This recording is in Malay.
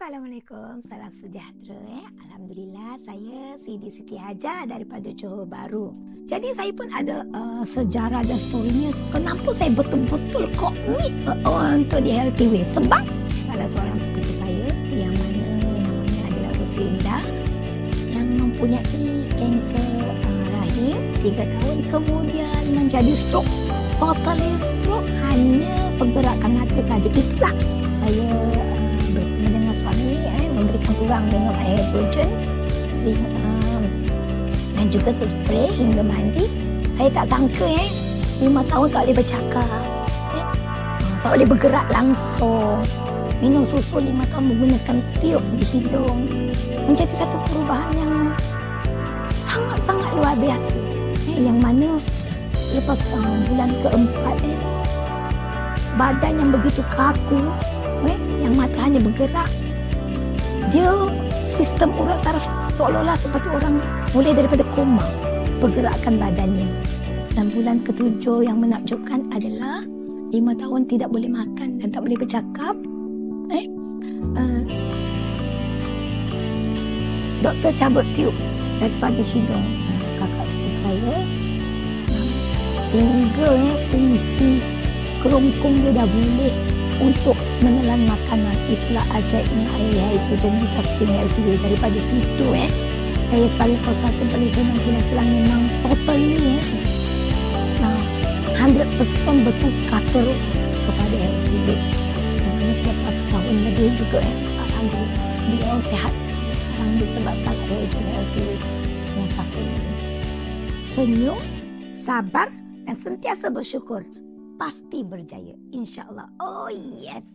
Assalamualaikum, salam sejahtera. Alhamdulillah, saya Siti Hajar daripada Johor Bahru. Jadi saya pun ada sejarah dan storynya kenapa saya betul-betul komit untuk di Healthy Way. Sebab salah seorang sepupu saya yang mana namanya adalah Roslinda yang mempunyai kanser rahim 3 tahun kemudian menjadi stroke. Totally stroke, hanya pergerakan hati saja. Itulah saya bersama dengan suami memberikan kurang minum air hidrogen dan juga spray hingga mandi. Saya tak sangka 5 tahun tak boleh bercakap, tak boleh bergerak langsung. Minum susu 5 tahun menggunakan tiup di hidung. Menjadi satu perubahan yang sangat-sangat luar biasa, yang mana lepas bulan keempat badan yang begitu kaku, yang mata hanya bergerak, dia sistem urat saraf seolah-olah seperti orang mulai daripada koma pergerakan badannya. Dan bulan ke-7 yang menakjubkan adalah 5 tahun tidak boleh makan dan tak boleh bercakap. Doktor cabut tiup daripada hidung kakak sepupu saya, sehingga fungsi kerongkong dia dah boleh untuk menelan makanan. Itulah ajaibnya air hidrogen di Tasbih Healthy Way. Daripada situ saya sebagai konsultan pelaksanaan kilang-kilang memang totally 100% bertukar terus kepada Healthy Way. Dan selepas tahun lebih juga alhamdulillah beliau sihat sekarang disebabkan air Healthy Way yang satu ini. Senyum, sabar dan sentiasa bersyukur, pasti berjaya, insya-Allah. Oh yes.